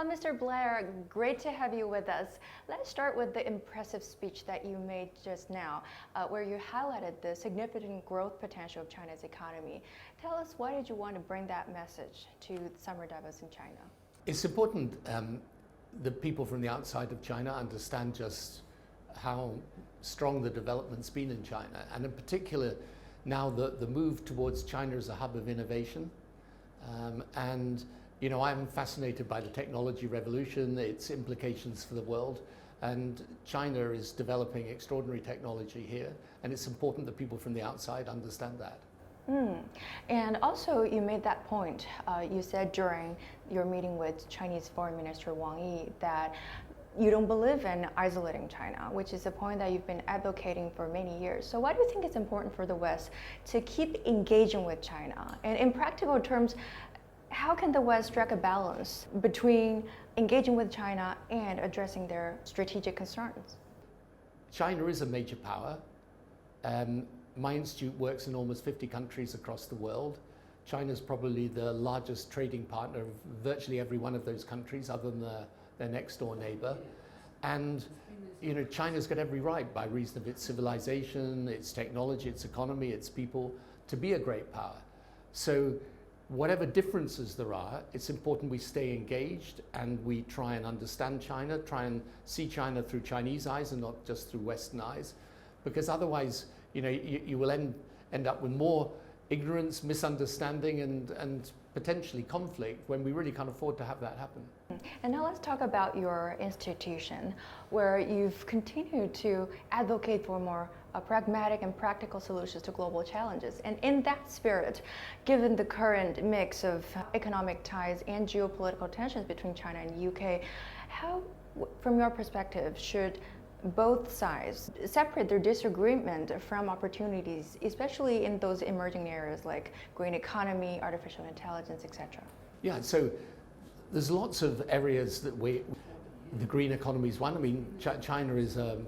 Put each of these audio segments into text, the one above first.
Mr. Blair, great to have you with us. Let's start with the impressive speech that you made just now, where you highlighted the significant growth potential of China's economy. Tell us, why did you want to bring that message to summer Davos in China? It's important that people from the outside of China understand just how strong the development's been in China, and in particular now the move towards China as a hub of innovation. And you know, I'm fascinated by the technology revolution, its implications for the world, and China is developing extraordinary technology here, and it's important that people from the outside understand that. And also, you made that point. You said during your meeting with Chinese Foreign Minister Wang Yi that you don't believe in isolating China, which is a point that you've been advocating for many years. So why do you think it's important for the West to keep engaging with China? And in practical terms, how can the West strike a balance between engaging with China and addressing their strategic concerns? China is a major power. My institute works in almost 50 countries across the world. China is probably the largest trading partner of virtually every one of those countries, other than their next door neighbor. And you know, China's got every right, by reason of its civilization, its technology, its economy, its people, to be a great power. So whatever differences there are, it's important we stay engaged and we try and understand China, try and see China through Chinese eyes and not just through Western eyes, because otherwise, you know, you will end up with more ignorance, misunderstanding, and potentially conflict when we really can't afford to have that happen. And now let's talk about your institution, where you've continued to advocate for more pragmatic and practical solutions to global challenges. And in that spirit, given the current mix of economic ties and geopolitical tensions between China and the UK, how, from your perspective, should both sides separate their disagreement from opportunities, especially in those emerging areas like green economy, artificial intelligence, etc.? Yeah, so there's lots of areas that the green economy is one. I mean, China is the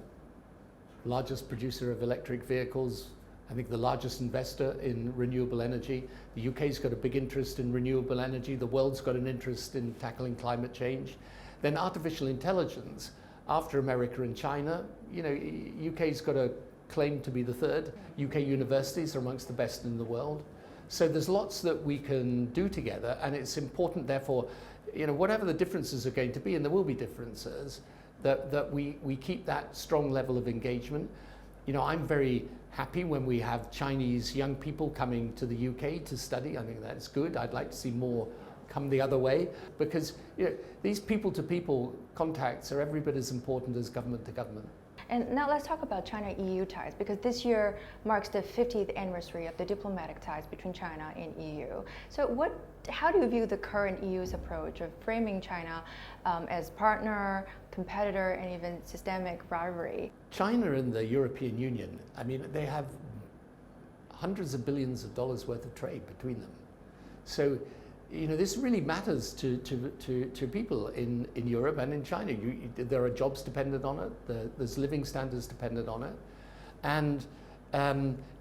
largest producer of electric vehicles, I think the largest investor in renewable energy. The UK's got a big interest in renewable energy. The world's got an interest in tackling climate change. Then artificial intelligence. After America and China, you know, UK's got a claim to be the third. UK universities are amongst the best in the world. So there's lots that we can do together, and it's important, therefore, you know, whatever the differences are going to be, and there will be differences, that we keep that strong level of engagement. You know, I'm very happy when we have Chinese young people coming to the UK to study. I think that's good. I'd like to see more come the other way, because you know, these people-to-people contacts are every bit as important as government-to-government. And now let's talk about China-EU ties, because this year marks the 50th anniversary of the diplomatic ties between China and EU. So how do you view the current EU's approach of framing China as partner, competitor, and even systemic rivalry? China and the European Union, I mean, they have hundreds of billions of dollars worth of trade between them. So you know, this really matters to people in Europe and in China. There are jobs dependent on it, there's living standards dependent on it. And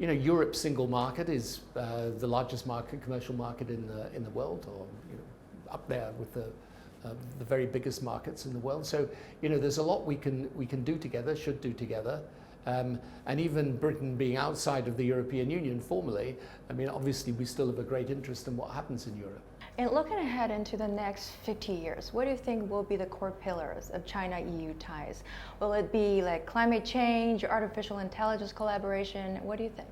you know, Europe's single market is the largest commercial market in the world, or you know, up there with the very biggest markets in the world. So you know, there's a lot we can do together, should do together. And even Britain being outside of the European Union formally, I mean, obviously we still have a great interest in what happens in Europe. And looking ahead into the next 50 years, what do you think will be the core pillars of China-EU ties? Will it be like climate change, artificial intelligence collaboration? What do you think?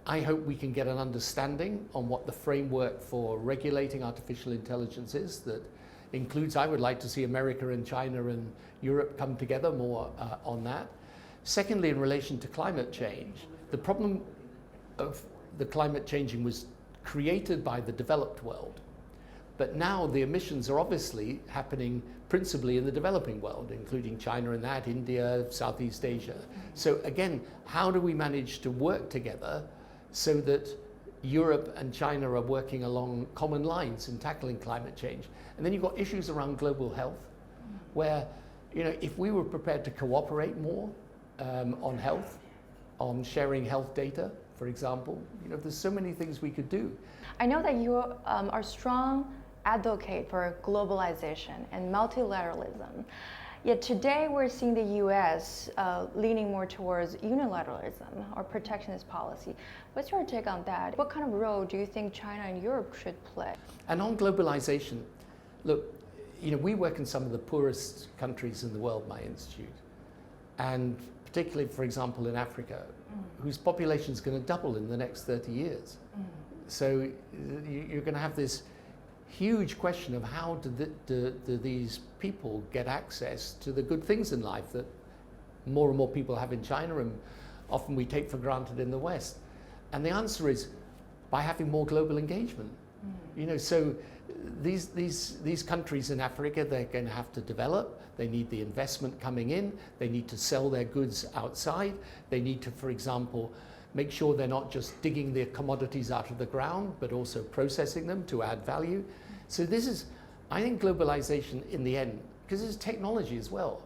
I hope we can get an understanding on what the framework for regulating artificial intelligence is. That includes, I would like to see America and China and Europe come together more on that. Secondly, in relation to climate change, the problem of the climate changing was created by the developed world. But now the emissions are obviously happening principally in the developing world, including China and that, India, Southeast Asia. So again, how do we manage to work together so that Europe and China are working along common lines in tackling climate change? And then you've got issues around global health, where you know, if we were prepared to cooperate more on health, on sharing health data, for example, you know, there's so many things we could do. I know that you are strong advocate for globalization and multilateralism. Yet today we're seeing the US leaning more towards unilateralism or protectionist policy. What's your take on that? What kind of role do you think China and Europe should play? And on globalization, look, we work in some of the poorest countries in the world, my institute, and particularly, for example, in Africa, whose population is going to double in the next 30 years. So you're going to have this huge question of how do these people get access to the good things in life that more and more people have in China and often we take for granted in the West. And the answer is by having more global engagement. So these countries in Africa, they're going to have to develop. They need the investment coming in. They need to sell their goods outside. They need to, for example, make sure they're not just digging their commodities out of the ground, but also processing them to add value. So this is, I think, globalization in the end, because it's technology as well.